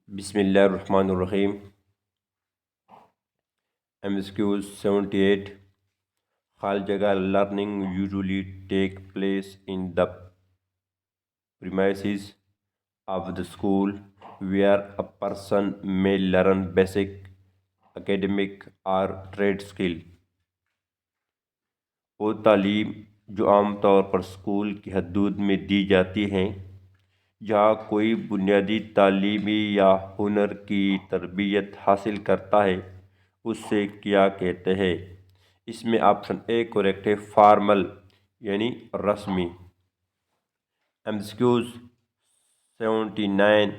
بسم اللہ الرحمن الرحیم۔ MSQs 78 خال جگہ learning usually take place in the premises of the school where a person may learn basic academic or trade skill۔ وہ تعلیم جو عام طور پر اسکول کی حدود میں دی جاتی ہیں، جہاں کوئی بنیادی تعلیمی یا ہنر کی تربیت حاصل کرتا ہے، اس سے کیا کہتے ہیں؟ اس میں آپشن اے کریکٹ ہے، فارمل یعنی رسمی۔ MCQs 79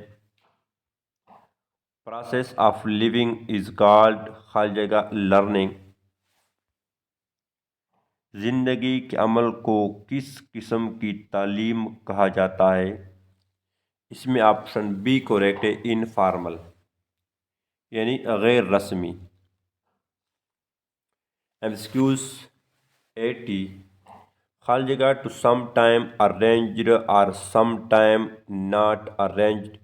process of living is called خال جگہ لرننگ۔ زندگی کے عمل کو کس قسم کی تعلیم کہا جاتا ہے؟ اس میں آپشن بی کریکٹ ہے، انفارمل یعنی غیر رسمی۔ MCQs 80 خال جگہ to some time arranged or some time not arranged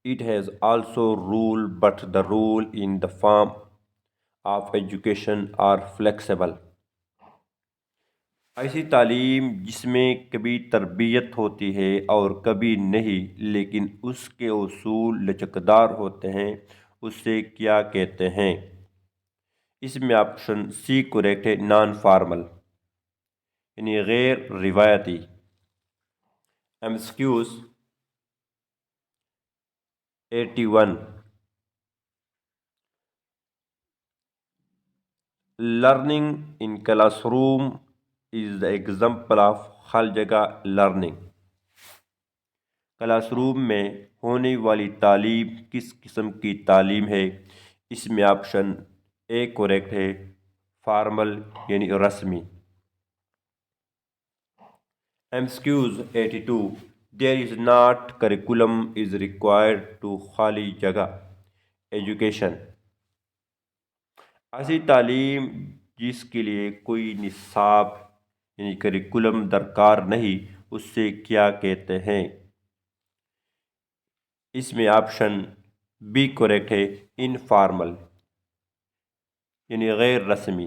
it has also rule but the rule in the form of education are flexible۔ ایسی تعلیم جس میں کبھی تربیت ہوتی ہے اور کبھی نہیں، لیکن اس کے اصول لچکدار ہوتے ہیں، اس سے کیا کہتے ہیں؟ اس میں آپشن سی کریکٹ ہے، نان فارمل یعنی غیر روایتی۔ MCQs 81 learning in class room is the example of خال جگہ لرننگ۔ کلاس روم میں ہونے والی تعلیم کس قسم کی تعلیم ہے؟ اس میں آپشن اے کریکٹ ہے، فارمل یعنی رسمی۔ MCQs 82 there is not curriculum is required to خالی جگہ ایجوکیشن۔ ایسی تعلیم جس کے لیے کوئی نصاب یعنی کریکولم درکار نہیں، اس سے کیا کہتے ہیں؟ اس میں آپشن بی کریکٹ ہے، انفارمل یعنی غیر رسمی۔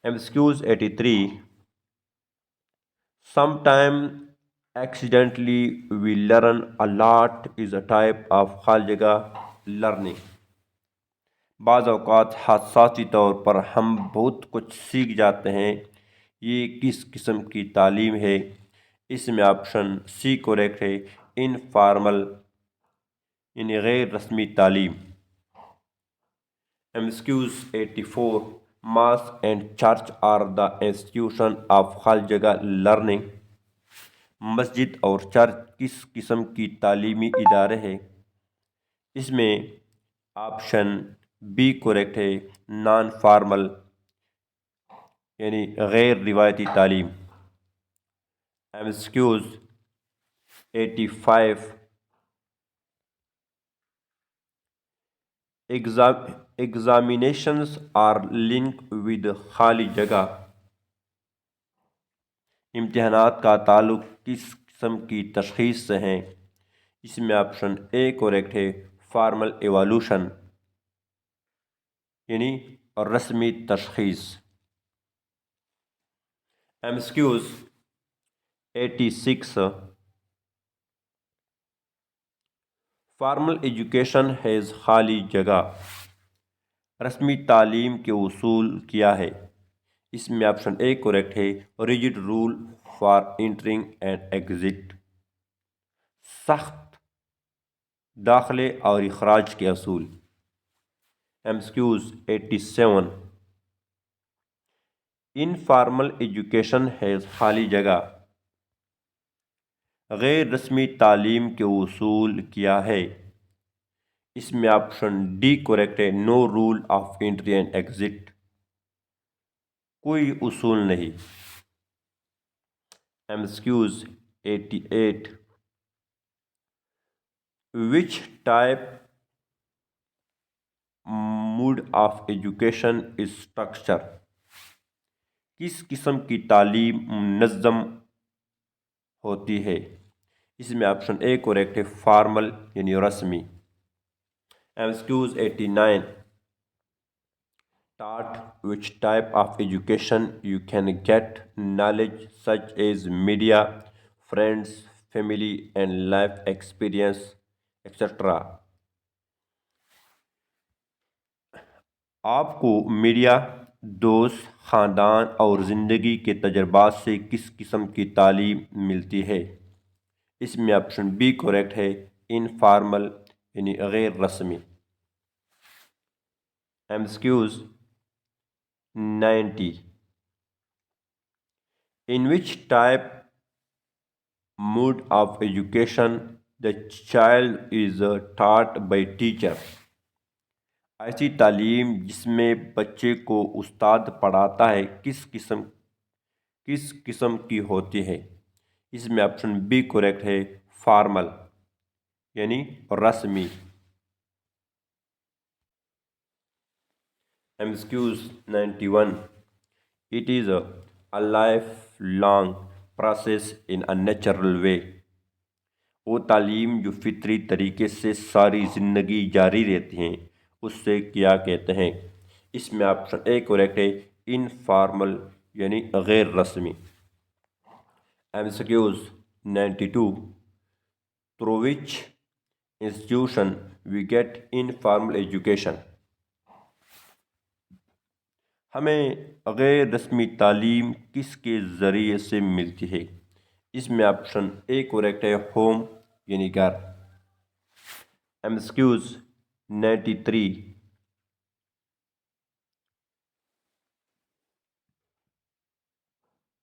MCQs 83 Sometimes accidentally we learn a lot is a type of خال جگہ learning۔ بعض اوقات حادثاتی طور پر ہم بہت کچھ سیکھ جاتے ہیں، یہ کس قسم کی تعلیم ہے؟ اس میں آپشن سی کریکٹ ہے، انفارمل یعنی غیر رسمی تعلیم۔ MCQs 84 Mosque and church are the institution of خال جگہ learning۔ مسجد اور چرچ کس قسم کی تعلیمی ادارے ہیں؟ اس میں آپشن بی کریکٹ ہے، نان فارمل یعنی غیر روایتی تعلیم۔ MCQs 85 examinations are link with خالی جگہ۔ امتحانات کا تعلق کس قسم کی تشخیص سے ہیں؟ اس میں آپشن اے کریکٹ ہے، فارمل ایوالوشن یعنی رسمی تشخیص۔ MCQs 86 فارمل ایجوکیشن ہیز خالی جگہ۔ رسمی تعلیم کے اصول کیا ہے؟ اس میں آپشن اے کریکٹ ہے، rigid rule for entering and exit. سخت داخلے اور اخراج کے اصول۔ MCQs 87 انفارمل ایجوکیشن ہیز خالی جگہ۔ غیر رسمی تعلیم کے اصول کیا ہے؟ اس میں آپشن ڈی کریکٹ ہے، no rule of entry and exit, کوئی اصول نہیں۔ MCQs 88 وچ type mode of education is structure. کس قسم کی تعلیم منظم ہوتی ہے؟ اس میں آپشن اے کریکٹ ہے، فارمل یعنی رسمی۔ MCQs 89 taught which type of education you can get knowledge such as media, friends, family and life experience etc. آپ کو میڈیا، دوست، خاندان اور زندگی کے تجربات سے کس قسم کی تعلیم ملتی ہے؟ اس میں آپشن بی کریکٹ ہے، انفارمل یعنی غیر رسمی۔ MCQs 90 in which type mode of education the child is taught by teacher؟ ایسی تعلیم جس میں بچے کو استاد پڑھاتا ہے کس قسم کی ہوتی ہے؟ اس میں آپشن بی کریکٹ ہے، فارمل یعنی رسمی۔ MCQs 91 it is a lifelong process in a natural way۔ وہ تعلیم جو فطری طریقے سے ساری زندگی جاری رہتی ہیں اس سے کیا کہتے ہیں؟ اس میں آپشن اے کریکٹ ہے، انفارمل یعنی غیر رسمی۔ MCQs 92 through which institution we get informal education؟ ہمیں غیر رسمی تعلیم کس کے ذریعے سے ملتی ہے؟ اس میں آپشن اے کریکٹ ہے، ہوم یعنی گھر۔ MCQs 93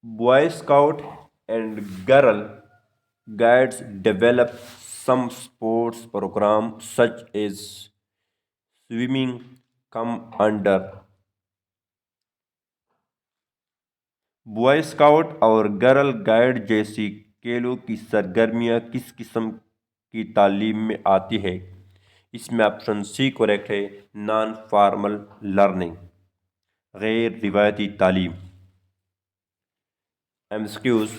Boy Scout and Girl Guides develop some sports program such as swimming come under۔ Boy scout اور گرل گائیڈ جیسی کھیلوں کی سرگرمیاں کس قسم کی تعلیم میں آتی ہے؟ اس میں آپشن سی کریکٹ ہے، نان فارمل لرننگ غیر روایتی تعلیم۔ MCQs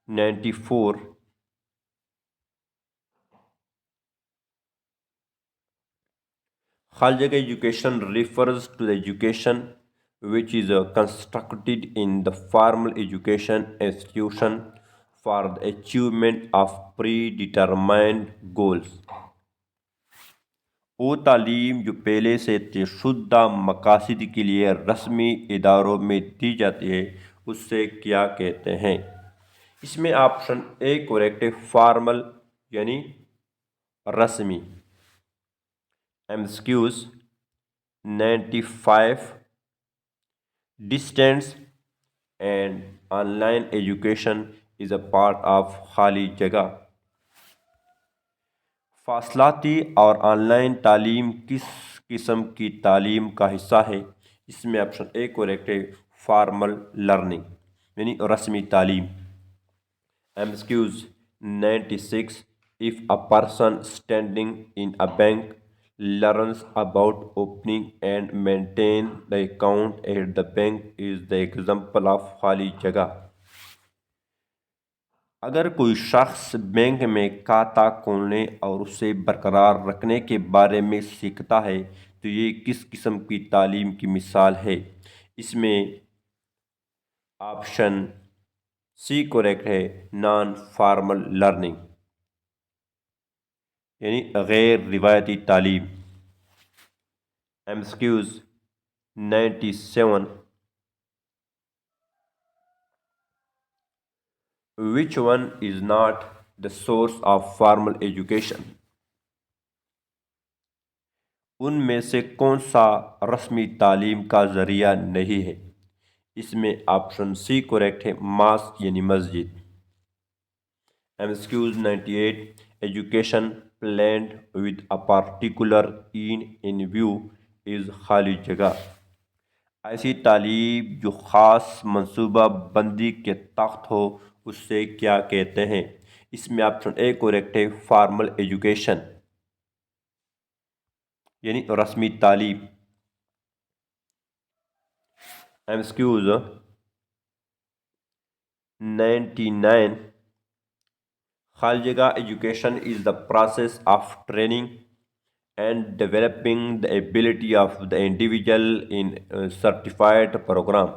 94 خال جگہ education refers to the education which is constructed in the formal education institution for the achievement of predetermined goals۔ وہ تعلیم جو پہلے سے طے شدہ مقاصد کے لیے رسمی اداروں میں دی جاتی ہے اس سے کیا کہتے ہیں؟ اس میں آپشن اے کریکٹ ہے، فارمل یعنی رسمی۔ MCQs 95 Distance and online education is a part of خالی جگہ۔ فاصلاتی اور آن لائن تعلیم کس قسم کی تعلیم کا حصہ ہے؟ اس میں آپشن اے کریکٹ ہے، فارمل لرننگ یعنی رسمی تعلیم۔ MCQs 96 If a person standing in a bank learns about opening and maintain the account at the bank is the example of خالی جگہ۔ اگر کوئی شخص بینک میں کھاتہ کھولنے اور اسے برقرار رکھنے کے بارے میں سیکھتا ہے تو یہ کس قسم کی تعلیم کی مثال ہے؟ اس میں آپشن سی کریکٹ ہے، نان فارمل لرننگ یعنی غیر روایتی تعلیم۔ MCQs 97 Which one is not the source of formal education؟ ان میں سے کون سا رسمی تعلیم کا ذریعہ نہیں ہے؟ اس میں آپشن سی کریکٹ ہے، ماسک یعنی مسجد۔ MCQs 98 Education planned with a particular end in view is خالی جگہ۔ ایسی تعلیم جو خاص منصوبہ بندی کے تحت ہو اس سے کیا کہتے ہیں؟ اس میں آپشن اے کریکٹ ہے، فارمل ایجوکیشن یعنی رسمی تعلیم۔ MCQs 99 خال جگہ education is the process of training and developing the ability of the individual in a certified program.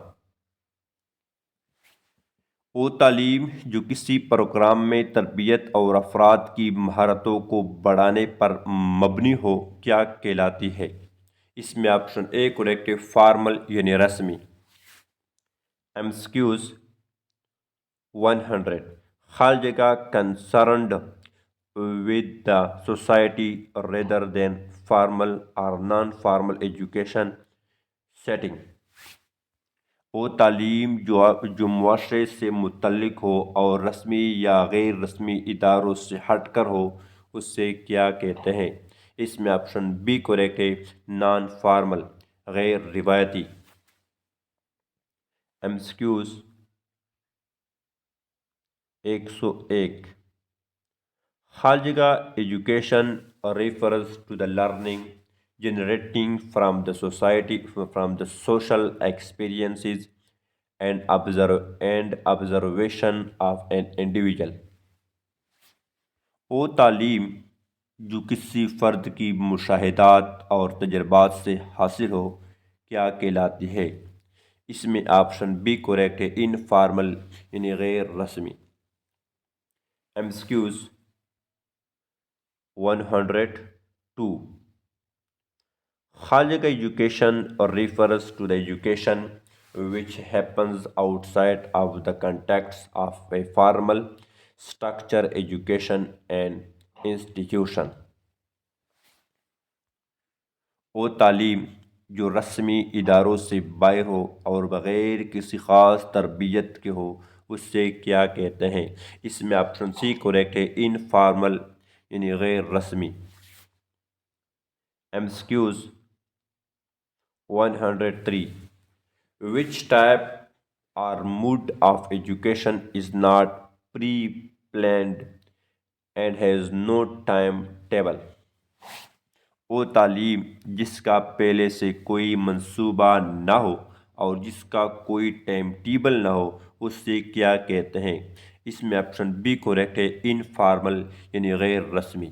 وہ تعلیم جو کسی پروگرام میں تربیت اور افراد کی مہارتوں کو بڑھانے پر مبنی ہو کیا کہلاتی ہے؟ اس میں آپشن اے کریکٹ ہے، فارمل یعنی رسمی۔ MCQs 100 خال جگہ concerned with the society rather than formal or non-formal education setting. وہ تعلیم جو معاشرے سے متعلق ہو اور رسمی یا غیر رسمی اداروں سے ہٹ کر ہو اس سے کیا کہتے ہیں؟ اس میں آپشن بی کریکٹ ہے، نان فارمل غیر روایتی۔ MCQs 101 خال جگہ education refers to the learning generating from the society from the social experiences and observation of an individual. وہ تعلیم جو کسی فرد کی مشاہدات اور تجربات سے حاصل ہو کیا کہلاتی ہے؟ اس میں آپشن بی کریکٹ ہے، انفارمل یعنی غیر رسمی۔ MCQs 102 خال جگہ education refers to the education which happens outside of the context of a formal structure education and institution. وہ تعلیم جو رسمی اداروں سے باہر ہو اور بغیر کسی خاص تربیت کے ہو اس سے کیا کہتے ہیں؟ اس میں آپشن سی کریکٹ ہے، انفارمل یعنی غیر رسمی۔ MCQs 103 which type or mode of education is not pre-planned and has no timetable. وہ تعلیم جس کا پہلے سے کوئی منصوبہ نہ ہو اور جس کا کوئی ٹائم ٹیبل نہ ہو اس سے کیا کہتے ہیں؟ اس میں آپشن بی کریکٹ ہے، انفارمل یعنی غیر رسمی۔